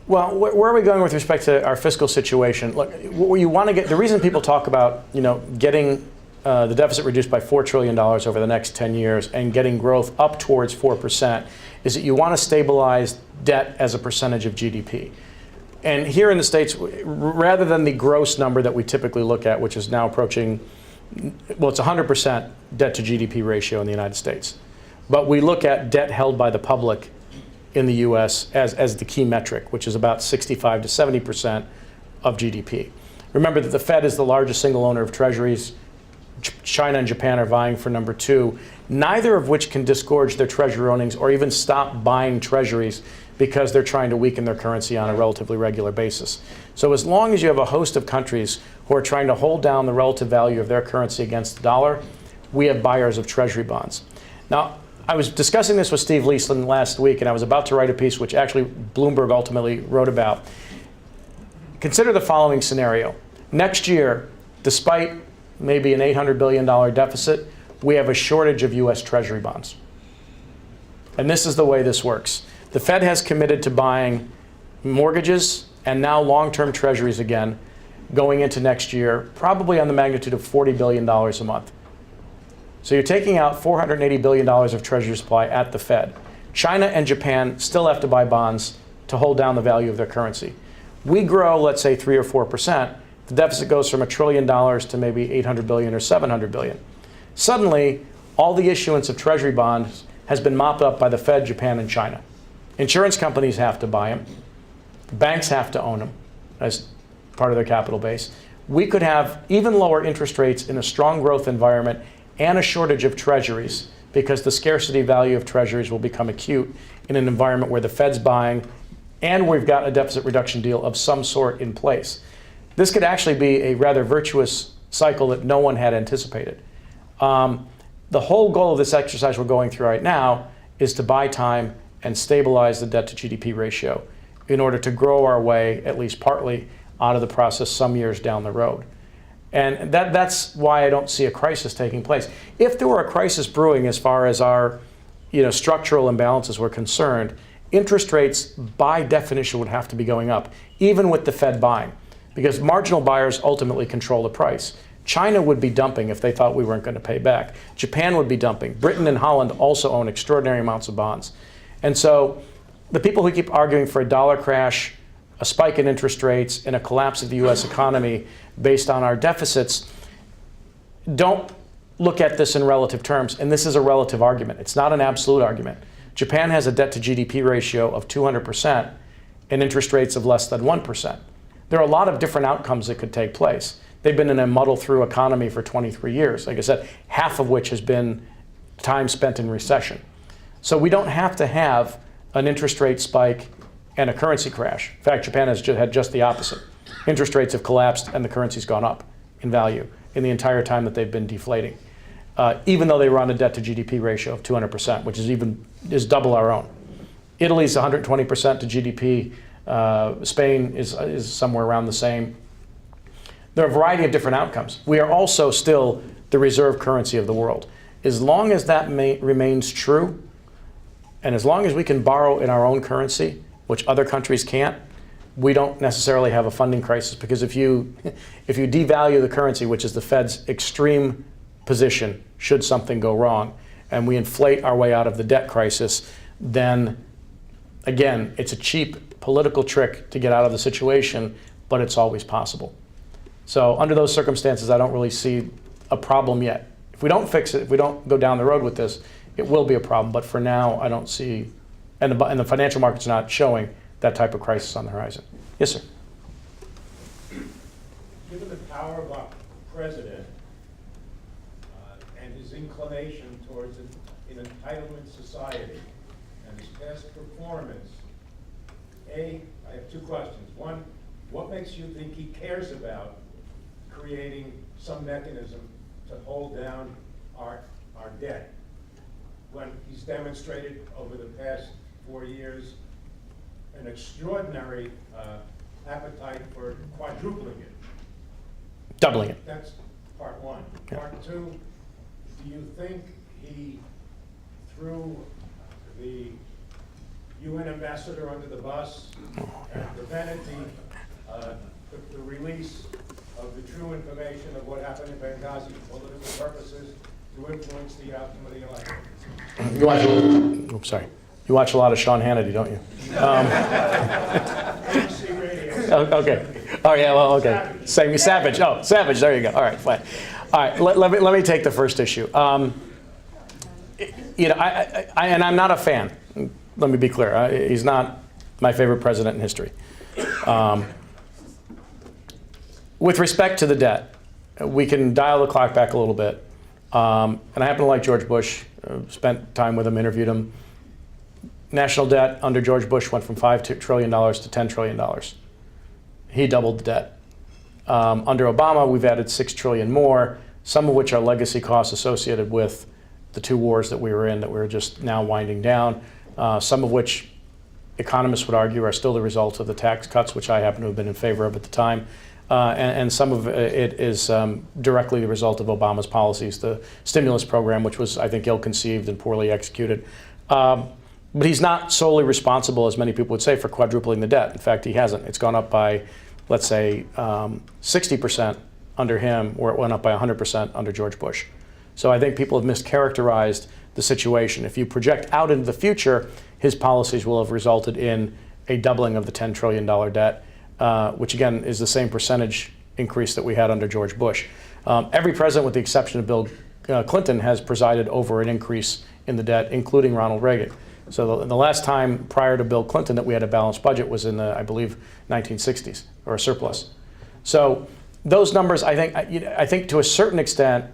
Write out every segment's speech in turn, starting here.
Well, where are we going with respect to our fiscal situation? Look, you want to get the reason people talk about getting the deficit reduced by $4 trillion over the next 10 years and getting growth up towards 4% is that you want to stabilize debt as a percentage of GDP. And here in the States, rather than the gross number that we typically look at, which is now approaching, well, it's 100% debt to GDP ratio in the United States. But we look at debt held by the public in the US as the key metric, which is about 65 to 70% of GDP. Remember that the Fed is the largest single owner of treasuries. China and Japan are vying for number 2, neither of which can disgorge their treasury earnings or even stop buying treasuries because they're trying to weaken their currency on a relatively regular basis. So as long as you have a host of countries who are trying to hold down the relative value of their currency against the dollar, we have buyers of treasury bonds. Now, I was discussing this with Steve Leisland last week, and I was about to write a piece which actually Bloomberg ultimately wrote about. Consider the following scenario. Next year, despite maybe an $800 billion deficit, we have a shortage of US Treasury bonds. And this is the way this works. The Fed has committed to buying mortgages and now long-term treasuries again going into next year, probably on the magnitude of $40 billion a month. So you're taking out $480 billion of treasury supply at the Fed. China and Japan still have to buy bonds to hold down the value of their currency. We grow, let's say, 3 or 4%. The deficit goes from $1 trillion to maybe $800 billion or $700 billion. Suddenly, all the issuance of treasury bonds has been mopped up by the Fed, Japan, and China. Insurance companies have to buy them. Banks have to own them as part of their capital base. We could have even lower interest rates in a strong growth environment and a shortage of treasuries because the scarcity value of treasuries will become acute in an environment where the Fed's buying and we've got a deficit reduction deal of some sort in place. This could actually be a rather virtuous cycle that no one had anticipated. The whole goal of this exercise we're going through right now is to buy time and stabilize the debt to GDP ratio in order to grow our way, at least partly, out of the process some years down the road. And that's why I don't see a crisis taking place. If there were a crisis brewing as far as our structural imbalances were concerned, interest rates by definition would have to be going up, even with the Fed buying, because marginal buyers ultimately control the price. China would be dumping if they thought we weren't going to pay back. Japan would be dumping. Britain and Holland also own extraordinary amounts of bonds. And so the people who keep arguing for a dollar crash, a spike in interest rates, and a collapse of the US economy based on our deficits don't look at this in relative terms. And this is a relative argument. It's not an absolute argument. Japan has a debt to GDP ratio of 200% and interest rates of less than 1%. There are a lot of different outcomes that could take place. They've been in a muddle-through economy for 23 years. Like I said, half of which has been time spent in recession. So we don't have to have an interest rate spike and a currency crash. In fact, Japan has had just the opposite. Interest rates have collapsed and the currency's gone up in value in the entire time that they've been deflating, even though they run a debt to GDP ratio of 200%, which is double our own. Italy's 120% to GDP. Spain is somewhere around the same. There are a variety of different outcomes. We are also still the reserve currency of the world. As long as that remains true, and as long as we can borrow in our own currency, which other countries can't, we don't necessarily have a funding crisis, because if you devalue the currency, which is the Fed's extreme position should something go wrong, and we inflate our way out of the debt crisis, then again, it's a cheap political trick to get out of the situation, but it's always possible. So under those circumstances, I don't really see a problem yet. If we don't fix it, if we don't go down the road with this, it will be a problem. But for now, I don't see, and the financial market's not showing that type of crisis on the horizon. Yes, sir. Given the power of our president and his inclination towards an entitlement society and his past performance, I have two questions. One, what makes you think he cares about creating some mechanism to hold down our debt when he's demonstrated over the past 4 years an extraordinary appetite for quadrupling it? Doubling it. That's part one. Yeah. Part two, do you think he, through the UN ambassador under the bus and prevented the release of the true information of what happened in Benghazi for political purposes to influence the outcome of the election. You watch, oops, sorry. You watch a lot of Sean Hannity, don't you? ABC Radio. Okay. Oh, yeah, well, okay. Same, Savage. Oh, Savage, there you go. All right, fine. All right, let me take the first issue. You know, and I'm not a fan. Let me be clear. He's not my favorite president in history. With respect to the debt, we can dial the clock back a little bit. And I happen to like George Bush. Spent time with him, interviewed him. National debt under George Bush went from $5 trillion to $10 trillion. He doubled the debt. Under Obama, we've added $6 trillion more, some of which are legacy costs associated with the two wars that we were in that we're just now winding down, some of which economists would argue are still the result of the tax cuts, which I happen to have been in favor of at the time. And some of it is directly the result of Obama's policies, the stimulus program, which was, I think, ill-conceived and poorly executed. But he's not solely responsible, as many people would say, for quadrupling the debt. In fact, he hasn't. It's gone up by, let's say, 60% under him, where it went up by 100% under George Bush. So I think people have mischaracterized the situation. If you project out into the future, his policies will have resulted in a doubling of the $10 trillion debt, which again is the same percentage increase that we had under George Bush. Every president, with the exception of Bill Clinton, has presided over an increase in the debt, including Ronald Reagan. So the last time prior to Bill Clinton that we had a balanced budget was in the, I believe, 1960s, or a surplus. So those numbers, I think to a certain extent,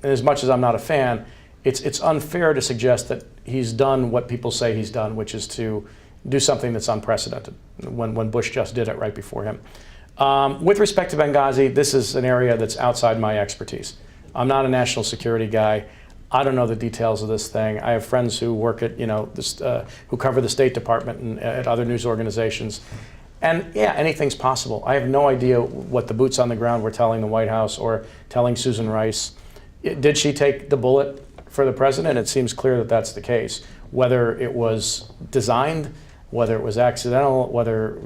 and as much as I'm not a fan, it's unfair to suggest that he's done what people say he's done, which is to do something that's unprecedented, when Bush just did it right before him. With respect to Benghazi, this is an area that's outside my expertise. I'm not a national security guy. I don't know the details of this thing. I have friends who work at, who cover the State Department and at other news organizations. And yeah, anything's possible. I have no idea what the boots on the ground were telling the White House or telling Susan Rice. Did she take the bullet for the president? It seems clear that that's the case. Whether it was designed, whether it was accidental, whether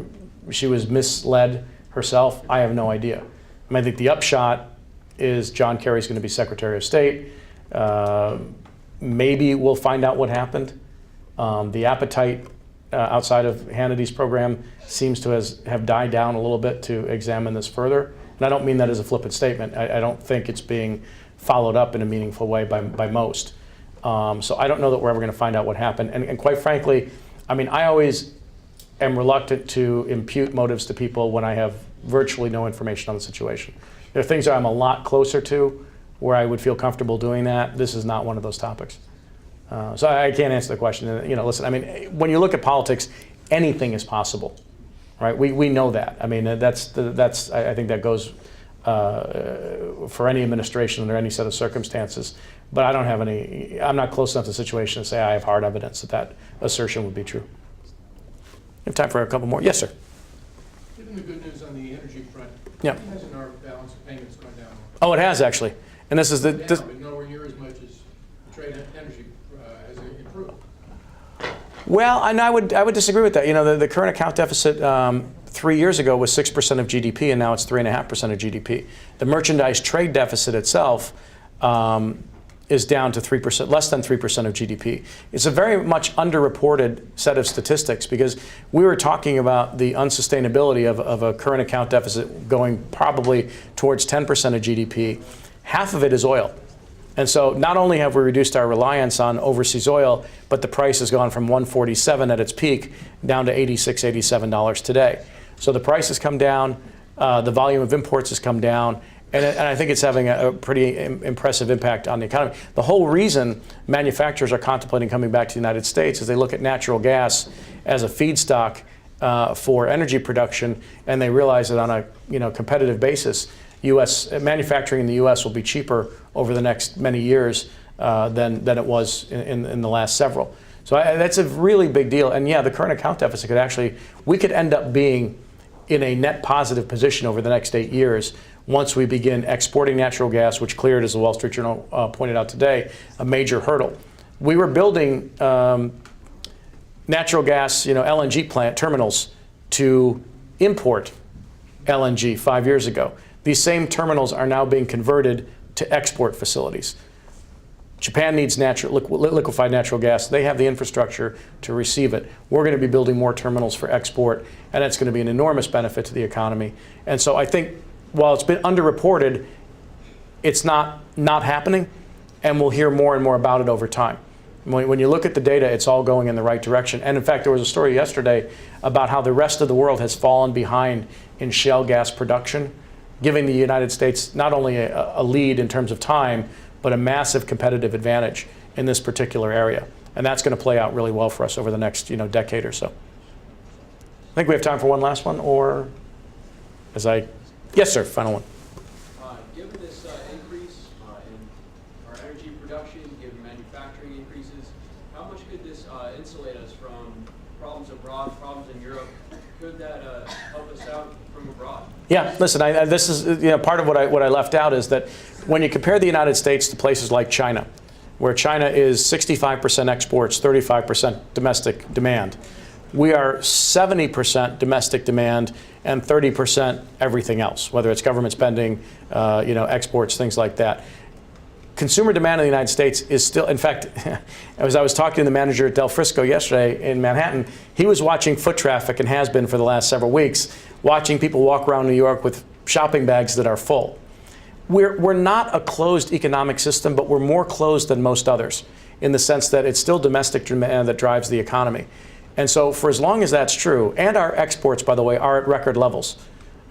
she was misled herself, I have no idea. I think the upshot is John Kerry's going to be Secretary of State. Maybe we'll find out what happened. The appetite outside of Hannity's program seems to have died down a little bit to examine this further. And I don't mean that as a flippant statement. I don't think it's being followed up in a meaningful way by most. So I don't know that we're ever going to find out what happened. And quite frankly, I always am reluctant to impute motives to people when I have virtually no information on the situation. There are things that I'm a lot closer to where I would feel comfortable doing that. This is not one of those topics. So I can't answer the question. Listen, when you look at politics, anything is possible, right? We know that. I think that goes for any administration under any set of circumstances. But I don't have any, I'm not close enough to the situation to say I have hard evidence that assertion would be true. We have time for a couple more. Yes, sir. Given the good news on the energy front, Yeah. hasn't our balance of payments gone down? Oh, it has actually. And this is But nowhere near as much as trade energy has improved. Well, and I would disagree with that. The current account deficit 3 years ago was 6% of GDP, and now it's 3.5% of GDP. The merchandise trade deficit itself is down to 3%, less than 3% of GDP. It's a very much underreported set of statistics because we were talking about the unsustainability of a current account deficit going probably towards 10% of GDP. Half of it is oil. And so not only have we reduced our reliance on overseas oil, but the price has gone from $147 at its peak down to $86, $87 today. So the price has come down, the volume of imports has come down, and I think it's having a pretty impressive impact on the economy. The whole reason manufacturers are contemplating coming back to the United States is they look at natural gas as a feedstock for energy production, and they realize that on a competitive basis, U.S. manufacturing in the U.S. will be cheaper over the next many years than it was in the last several. So that's a really big deal. And yeah, the current account deficit we could end up being in a net positive position over the next 8 years once we begin exporting natural gas, which cleared, as the Wall Street Journal pointed out today, a major hurdle. We were building natural gas, LNG plant terminals to import LNG 5 years ago. These same terminals are now being converted to export facilities. Japan needs liquefied natural gas. They have the infrastructure to receive it. We're going to be building more terminals for export, and that's going to be an enormous benefit to the economy. And so I think while it's been underreported, it's not happening, and we'll hear more and more about it over time. When you look at the data, it's all going in the right direction. And in fact, there was a story yesterday about how the rest of the world has fallen behind in shale gas production, giving the United States not only a lead in terms of time, but a massive competitive advantage in this particular area. And that's going to play out really well for us over the next decade or so. I think we have time for one last one, or yes, sir, final one. Given this increase in our energy production, given manufacturing increases, how much could this insulate us from problems abroad, problems in Europe? Could that help us out from abroad? Yeah, listen, this is part of what I left out is that when you compare the United States to places like China, where China is 65% exports, 35% domestic demand, we are 70% domestic demand and 30% everything else, whether it's government spending, exports, things like that. Consumer demand in the United States is still, in fact, as I was talking to the manager at Del Frisco yesterday in Manhattan, he was watching foot traffic and has been for the last several weeks, watching people walk around New York with shopping bags that are full. We're not a closed economic system, but we're more closed than most others in the sense that it's still domestic demand that drives the economy. And so for as long as that's true, and our exports, by the way, are at record levels.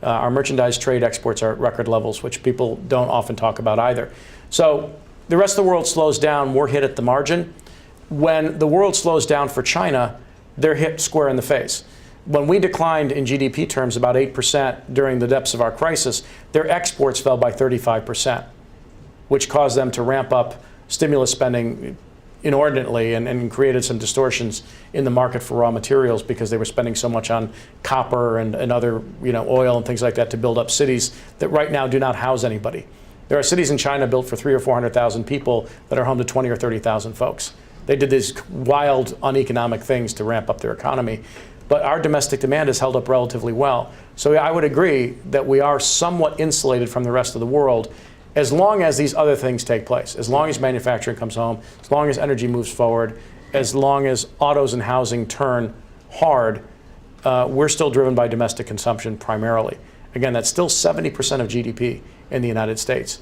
Our merchandise trade exports are at record levels, which people don't often talk about either. So the rest of the world slows down, we're hit at the margin. When the world slows down for China, they're hit square in the face. When we declined in GDP terms about 8% during the depths of our crisis, their exports fell by 35%, which caused them to ramp up stimulus spending inordinately and created some distortions in the market for raw materials because they were spending so much on copper and other oil and things like that to build up cities that right now do not house anybody. There are cities in China built for 300,000 or 400,000 people that are home to 20,000 or 30,000 folks. They did these wild, uneconomic things to ramp up their economy. But our domestic demand has held up relatively well. So I would agree that we are somewhat insulated from the rest of the world as long as these other things take place, as long as manufacturing comes home, as long as energy moves forward, as long as autos and housing turn hard, we're still driven by domestic consumption primarily. Again, that's still 70% of GDP in the United States.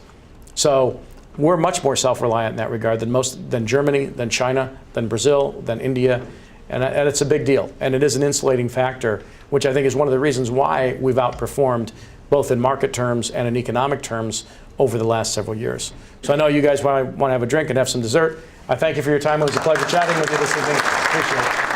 So we're much more self-reliant in that regard than Germany, than China, than Brazil, than India. And it's a big deal. And it is an insulating factor, which I think is one of the reasons why we've outperformed both in market terms and in economic terms over the last several years. So I know you guys want to have a drink and have some dessert. I thank you for your time. It was a pleasure chatting with you this evening. Appreciate it.